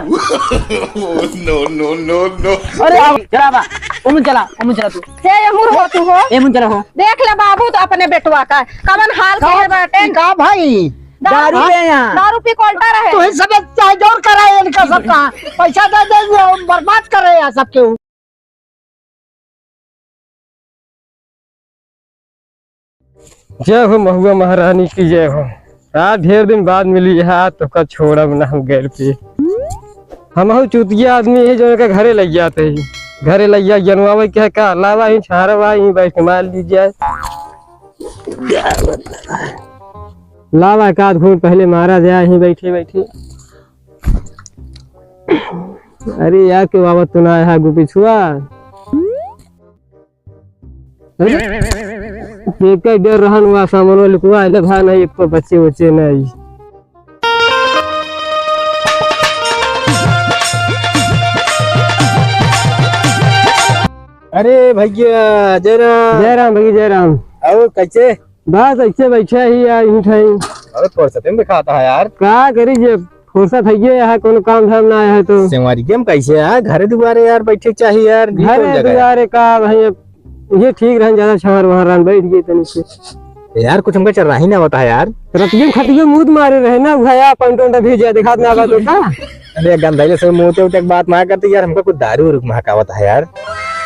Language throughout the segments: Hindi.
No no no no. अरे चला बा उमुन चला तू हे यमुर हो तू हो एमुन चला हो देख ले बाबू तो अपने बेटवा का कवन हाल के बाटे का भाई दारू पे यहाँ दारू पी कोल्टा रहे तो सब चाहे जोर कराए इनका सबका पैसा दे दे बर्बाद करे यार सबके। जय हो महुआ महारानी की जय हो। आज ढेर दिन बाद मिली है तो का छोड़ा ना हम गैर पे हम हो चुतिया आदमी है जो के घरे लग जाते ही घरे लग जा जनवावे क्या का लावा ही छारवा ही बैठ मार लीजिए लावा का घूम पहले मारा जाए ही बैठे बैठे। अरे यार के बाबा तू ना है गुपी छुआ एक डर रहन हुआ सामान लिखवा भा नहीं एक बच्चे बच्चे नहीं। अरे भैया जय राम। जय राम भैया जय राम। और कैसे बस ऐसे बैठे ही यार अरे फुर्सत में खाता है यार का करी जे फुर्सत है यहाँ कोनो काम धाम ना है तो सेवारी गेम कैसे यार घरे दुबारे यार बैठे चाहिए यार घरे दुबारे का भाई ये ठीक रह ज्यादा छहर वहां बैठ गए तनी से यार कुछ हमको चल रहा ही ना होता है यार रतियम खटियो मुद मारे रहे ना भैया पंटोंटा भेजा दिखा ना बात का। अरे गंधाइले से मोटे उटे बात ना करते यार हमको कुछ दारू रुक महकावत है यार।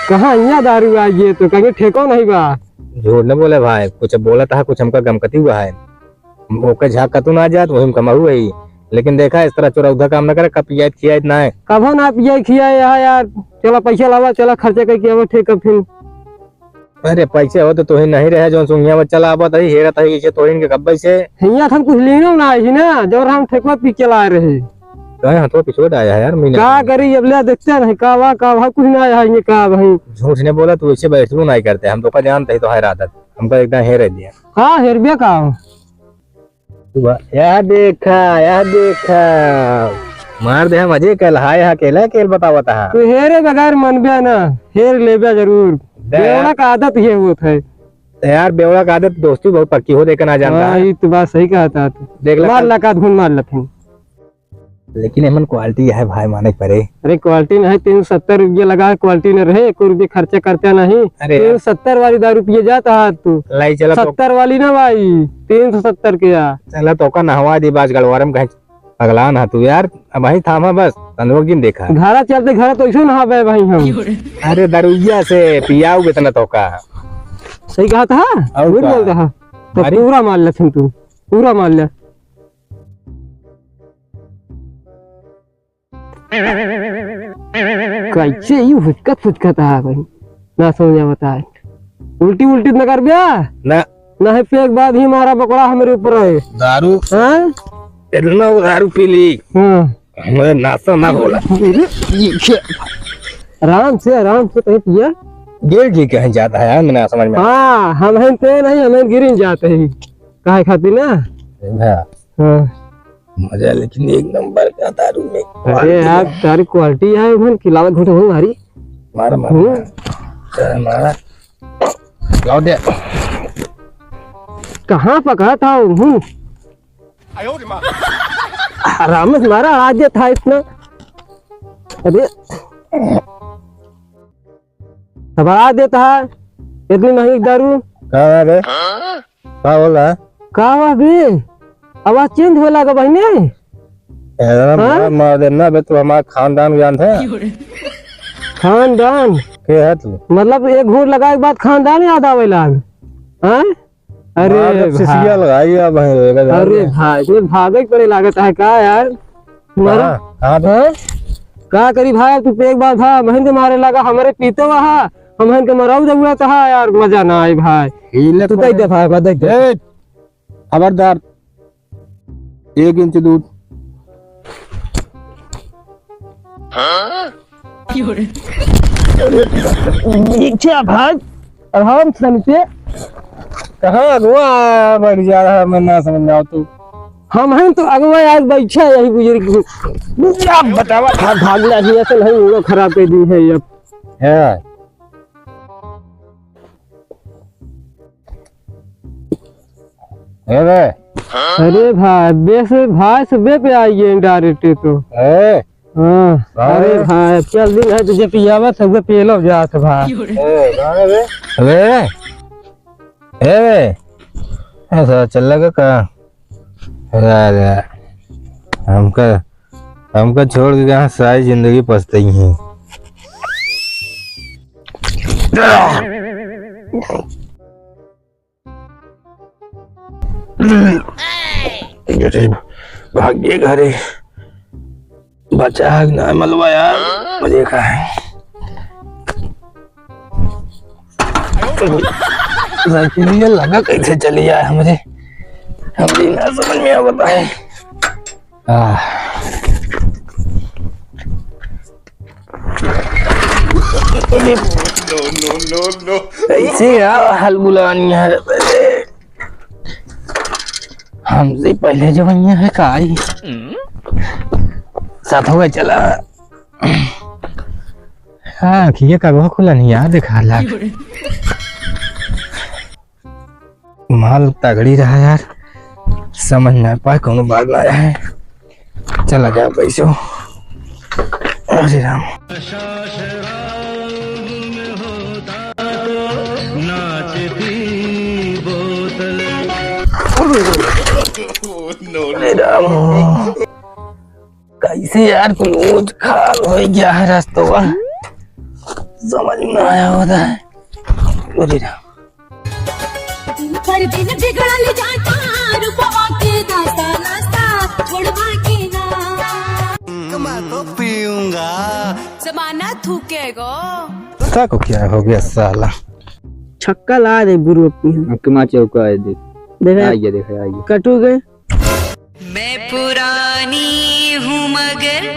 कहाँ यहाँ दारू आ गई तो कहीं ठेको नहीं बा झूठ न बोले भाई कुछ बोला था कुछ हमका गमकती हुआ है ओके झाका तू ना जात वही कमाऊ है लेकिन देखा इस तरह चोरा उधर काम ना करे कब पियात खियात ना है कभो ना पिया खिया यार चला पैसा लावा चला खर्चा करके अब ठेका फिर। अरे पैसे हो तो ही नहीं रहे जो सुनिया में चला आवा तही हेरा तही के तोड़न के कब्बे से हिया हम कुछ लेनो ना है ना जो हम ठेकवा पी के ला रहे कहे हाथों पिछोड़ आया है यार महीना का करी अब ले देखते नहीं का कुछ ना है ये का भाई झूठ ने बोला तू ऐसे बैठू नहीं करते हम तो का जानते ही तो है आदत हमको एकदम हेर दिया हाँ हेरबिया का यार देखा मार दे मजे कल हाय अकेला केल बतावता है तू हेरे बगैर मन बिया ना हेर लेबिया जरूर बेवड़ा का आदत ये होत है यार बेवड़ा का आदत दोस्ती बहुत पक्की हो देखा ना जानता ये तो बात सही कहता तू देख मार ला का धुन मार लथिन लेकिन एमन क्वालिटी है भाई माने पड़े। अरे क्वालिटी नहीं 370 रुपये लगा क्वालिटी न रहे 1 रुपये खर्चा करते नहीं 370 वाली दारू पिए जाता है तू लाई चला 70 वाली ना भाई 370 के या चला तो का नहवा दी बाज गलवारम कहीं अगला ना तू यार अब वही थामा बस तंदुरुक दिन देखा घरा चलते घर तो ऐसे नहा भाई हम अरे दारूया से पियाऊ बेतना तो का सही कहा था झूठ बोलता है तो पूरा मार ले तू पूरा मार ले कैसे यू फुचकत है भाई ना समझा बता उल्टी न कर बिया ना है फेंक बाद ही मारा बकड़ा हमारे ऊपर है दारू इतना दारू पी ली हमारे नाश्ता ना बोला आराम से कहीं पिया गिर जी कहीं जाता है मैंने समझ में हाँ हम पे नहीं हमें गिर जाते ही काहे खाती ना हाँ मजा लेकिन एक नंबर का दारू में अरे यार तारी क्वालिटी है मन खिलावत घुट हो हमारी मारा मारा लाओ दे कहाँ पकड़ा था आराम से मारा आज था इतना अरे बढ़ा देता है इतनी महंगी दारू क्या बोला का बे आवाज चेंज हो लगा बहने मार देना बे तू हमारा खानदान जानते हैं खानदान के है तू मतलब एक घूर लगाए के बाद खानदान याद आवे लाग अरे सिसिया लगाई अब अरे भाई ये भागे पड़े लागत है का यार तुम्हारा का करी भाई तू एक बार था महेंद्र मारे लगा हमारे पीते वहा हम के मराऊ जगुआ था यार मजा ना आए भाई तू देख दे भाई मैं देख दे खबरदार 1 इंच दूध भाई आराम से कहाँ अगुआ बढ़ जा रहा है मैं ना समझ में आओ तू हम तो अगुआ आज बैठा यही गुजर बतावा भाग लगी ऐसे नहीं वो खराब कर दी है अब है अरे भाई बे से पे आइए डायरेक्ट तो अरे भाई चल दिन है तुझे पियावत है पेलो जात भाई। अबे ऐसा चल लगा का अरे हमका छोड़ के यहाँ सारी जिंदगी पछताई है। भाग्य घरे बचा ना मलवा यार मुझे का है ये लगा कैसे चली जाए मुझे हम ना समझ में आता है। No. ऐसे हल बुलानी है हमसे पहले जो भैया है काई साथ हो चला। हाँ खिए का खुला नहीं यार देखा ला माल तगड़ी रहा यार समझ ना पाए कौन बात ना है। चला जा पैसो अरे राम अरे राम कैसे यार क्लोज खाल हो गया है रास्तों समझ में आया होता है। अरे राम पर दिन बिगड़ल जाता रूपवा के दास्ता नास्ता छोड़वा के ना मैं तो पीऊंगा जमाना थूकेगो पता को क्या हो गया साला छक्का ला दे गुरु अपनी कमा चौका है देख देखा आइए कटू गए। मैं पुरानी हूँ मगर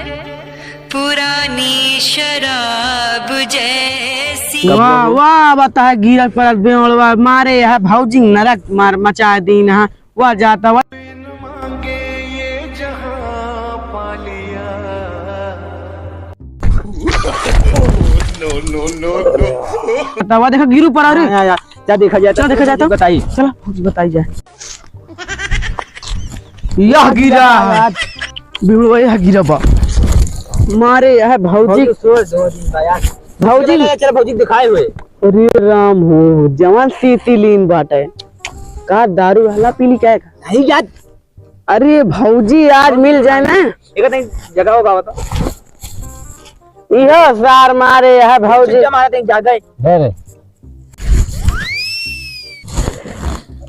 पुरानी शराब जैसी। वाह वाह बता है गिरल पड़ल बेवड़वा मारे है भौजी नरक मार मचा दीन है वह जाता हुआ No. देखा गिरू पड़ा रे जा देखा जाए तो बताइए चलो बताई जाए यह गिरा है बिगड़वा यह गिरा बा मारे है भौजी भौजी चलो भौजी दिखाए हुए अरे राम हो जवान सीती लीन बाटे का दारू हला पीली क्या नहीं याद अरे भौजी आज मिल जाए ना एक जगह होगा बता यह सार मारे है भौजी हमारा ज्यादा अरे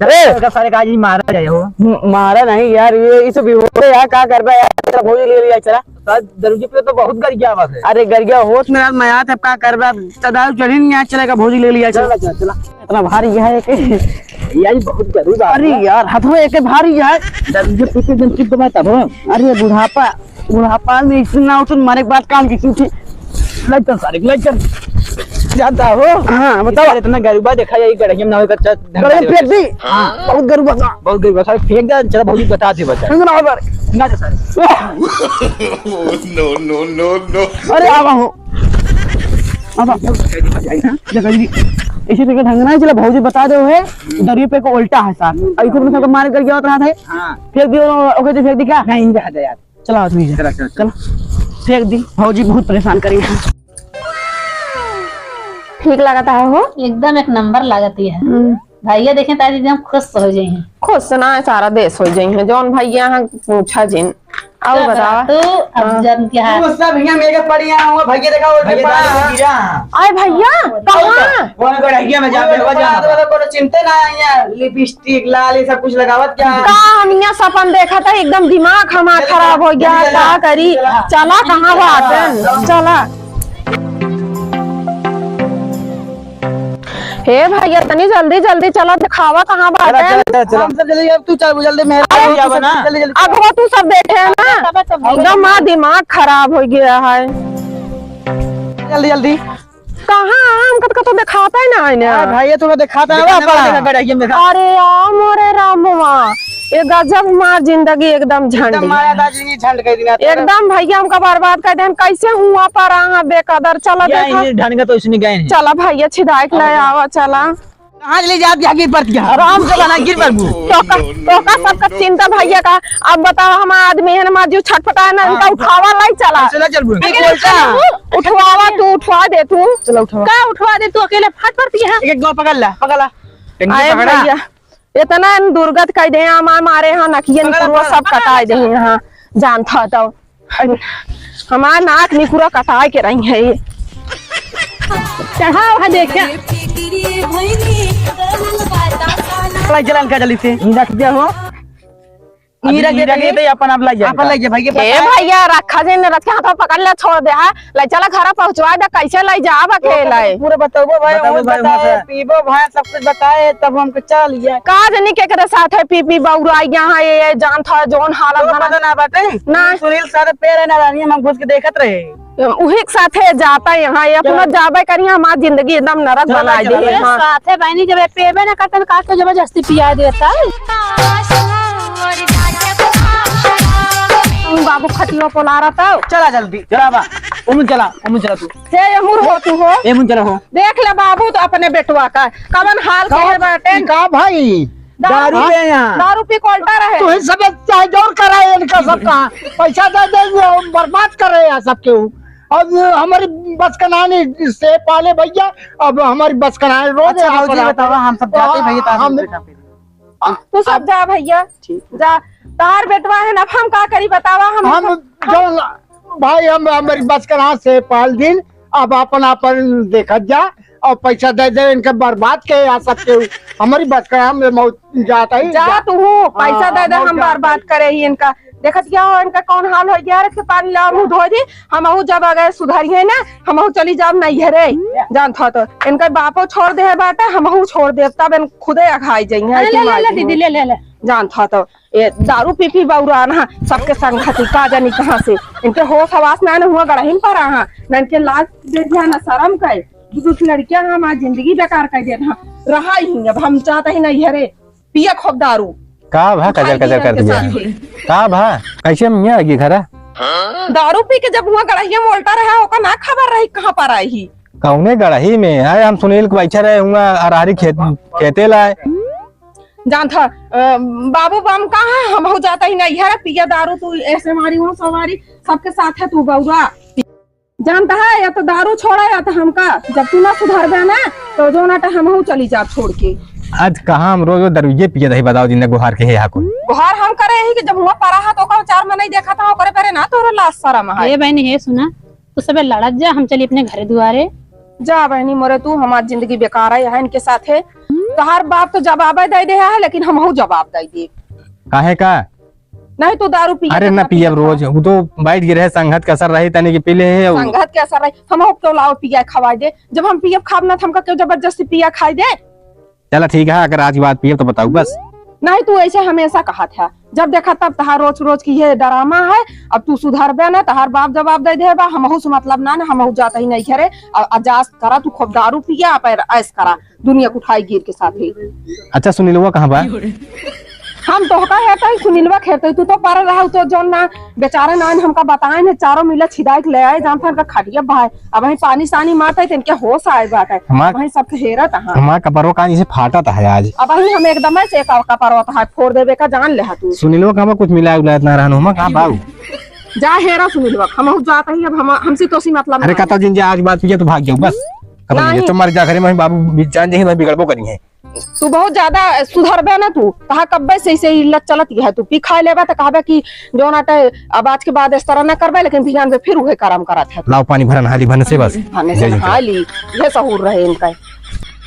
अरे सारे काज ही मारा जाए हो मारा नहीं यार ये इस बिहोरे यार क्या कर रहा है यार भौजी ले लिया चला दरुजी पे तो बहुत गर गया बात है। अरे गर गया होश में मैं आया था क्या कर रहा दारू चढ़ी नहीं आज चलेगा भौजी ले लिया चला इतना भारी है कि यार बहुत जरूर अरे यार हाथों एक भारी है दरुजी पीछे दिन चिप दबा तब अरे बुढ़ापा में इतना उठन मारे बात काम की क्यों थी लग सारे लग जाता हो हाँ बताओ इतना गरीबा देखा जाए गड़िया में ना होगा गड़े फेंक दी बहुत गरीबा बहुत गरीबा सारे फेंक दे चलो भौजी बता दे बता ना बार ना जा सारे No. अरे आवा हो आवा जगह जी इसी तरीके ढंग ना चला भौजी बता दो है दरिया पे को उल्टा है साथ ऐसे में सबको मार कर गया रहा था हां फेंक दियो ओके तो फेंक दी क्या नहीं जा यार चलो आदमी चलो फेंक दी भौजी बहुत परेशान करेगी ठीक लगता है हो एकदम एक नंबर लागती है भैया देखें तारी एकदम खुश हो जाए खुश सुना सारा देश हो जाए जौन भैया यहाँ पूछा जिन और बतावा तो अब जब के हाथ सब भैया मेरे पड़िया हुआ भैया देखा वो गिरा आए भैया कहाँ कौन गड़िया में जाके होगा जा कोनो चिंता ना है लिपस्टिक लाल ये सब कुछ लगावत क्या का हम यहाँ सपन देखा था एकदम दिमाग हमारा खराब हो गया क्या करी चला कहाँ बात चला हे भैया तनी जल्दी जल्दी चला दिखावा कहाँ बात है हम सब जल्दी अब तू चल जल्दी मेरे जावा ना अब वो तू सब बैठे है ना एकदम माँ दिमाग खराब हो गया है जल्दी जल्दी कहाँ हमको तो दिखाता ही ना है भाई तुम्हें दिखाता है अरे मोरे रामवा ये गजब माँ जिंदगी एकदम झंड एकदम भैया हमका बर्बाद कर दे कैसे हुआ पर बेकदर चला देखा ढंग का तो इसने गए चला भैया छिदाई ले आवा चला कहाँ चली जा गिर पड़ गया आराम से बना गिर पड़ टोका सबका चिंता भैया का। अब बताओ हमारा आदमी है ना जो छटपटा है ना इनका उठावा नहीं चला। उठवावा तू उठवा दे तू। चलो उठवा क्या उठवा दे तू अकेले फट पड़ती है। एक गो पकड़ ला आए भैया इतना दुर्गत कह दे मारे यहाँ नकिया निकुरवा सब कटाए दे यहाँ जान था तो हमारा नाक निकुरा कटाए के रही है ये चढ़ाओ है देखिए जलन का जली से रख दिया हो अपन आप लाई जा भैया रखा जे न रखे हाथ पकड़ ले छोड़ दे है ले चला घर पहुंचवा दे कैसे ले जा अकेले पूरे बताओ भाई पीबो भाई सब कुछ बताए तब हमको चल लिया का जनी के करे साथ है पी बौरा यहाँ ये जान था जोन हालत पता ना बाटे ना सुनील सारे पैर है ना रानी हम घुस के देखत रहे उही के साथे जाता है यहाँ ये अपना जाबे करी हमारी जिंदगी एकदम नरक बना दे साथे बहनी जब पेबे ना करते काट के जबरदस्ती पिया देता बाबू खटियो पोला रहा था चला जल्दी चला चला तू हे मुर हो तू हो चला हो देख ले बाबू तो अपने बेटुआ का कवन हाल के बाटे का भाई दारू पे यहाँ दारू पी कोल्टा रहे तो सब चाहे जोर कराए इनका सबका पैसा दे दे बर्बाद करे यार सबके अब हमारी बस का नानी से पाले भैया अब हमारी बस का नानी रोज बताओ हम सब जाते भैया तू सब जा भैया जा तार बेटवा है ना हम का करी बतावा हम जो भाई हम हमारी बस का नाम से पाल दिन अब अपन देखा जा और पैसा दे दे इनका बर्बाद के आ सकते हमारी बस का नाम मौत जाता ही जा तू पैसा दे दे हम बर्बाद करे ही इनका देखत क्या हो इनका कौन हाल हो गया के पानी ला मुंह धो दी हम जब अगर सुधारिए ना हम चली जाब नहीं है रे जान था तो इनका बापो छोड़ दे बाटा हम छोड़ दे तब इन खुदे अखाई जाइए दीदी ले जान था तो ये दारू पी बउरा ना सबके संग खती का जानी कहाँ से इनके होश हवास ना हुआ गढ़हिन पर रहा न इनके लाज दे दिया न शर्म का दूसरी लड़कियां हमारी जिंदगी बेकार कर दे रहा ही अब हम चाहते ही नहीं है रे पिया खूब दारू का भा कजर कर दिया का भा कैसे मियां आगे घरा दारू पी के जब हुआ गढ़िया में उल्टा रहा होगा ना खबर रही कहाँ पर आई ही कौने गढ़ही में है हम सुनील को बैठा रहे हुआ अरारी खेते लाए जान था बाबू बम कहाँ है हम जाता ही नहीं है पिया दारू तू ऐसे मारी हूँ सवारी सबके साथ है तू बउरा जानता है या तो दारू छोड़ा या तो हमका जब तू ना सुधर गया ना तो जो ना हम चली जा छोड़ के आज कहाँ हम रोज दरवाजे पिए रही बताओ जिन्हें गुहार के है गुहार हम करे ही कि जब हुआ परा है तो चार में नहीं देखा था करे परे ना तो लाश शर्म है ये बहनी है सुना तू सब लड़त जा हम चली अपने घरे दुआरे जा बहनी मोरे तू हमारी जिंदगी बेकार है इनके साथ है तोहार बाप तो जवाब दे दे है लेकिन हम जवाब दे दे काहे का नहीं तो दारू पी अरे ना पिए रोज वो तो बैठ गिरे संगत का असर रही तने की पीले है संगत के असर रही हम क्यों लाओ पिया खवा दे जब हम पिया खाब ना हमका क्यों जबरदस्ती पिया खाई दे चला ठीक है अगर आज बात पिए तो बताओ बस नहीं तू ऐसे हमेशा कहा था जब देखा तब तहार रोज रोज की ये ड्रामा है अब तू सुधर बे ना तहार बाप जवाब दे दे हम से मतलब ना हम जाता ही नहीं करे अजास करा तू खूब दारू पिया पर ऐस करा दुनिया को उठाई गिर के साथ ही अच्छा सुनीलवा कहाँ बा हम तो कहता है सुनीलवा खेते तू तो पर रहा तो जो ना बेचारे ना हमका बताए ने चारों मिला छिदाई ले आए जान था खटिया भाई अब वही पानी सानी मारता है इनके होश आए बात है वही सब हेरा था हमारा कपड़ों का से फाटा था आज अब वही हम एकदम से कपड़वा था फोड़ देवे का जान ले तू सुनीलवा कहाँ कुछ मिला उलायत ना रहनु कहाँ बाऊ जा हेरा सुनीलवा हम जाता ही अब हम हमसे तो सी मतलब अरे कहता जिन आज बात पिए तो भाग जाओ बस तुम्हारे जा घरे में बाबू जान जाए मैं बिगड़बो करी है तू बहुत ज्यादा सुधरबे ना तू कहा कब्बे से इल्लत चलत है तू पी खा लेबा तो कहबे कि जो नाटे अब आज के बाद इस तरह ना करबे लेकिन बिहान में फिर उहे काम करत है लाओ पानी भरन हाली भरन से बस हाली ये सहूर रहे इनका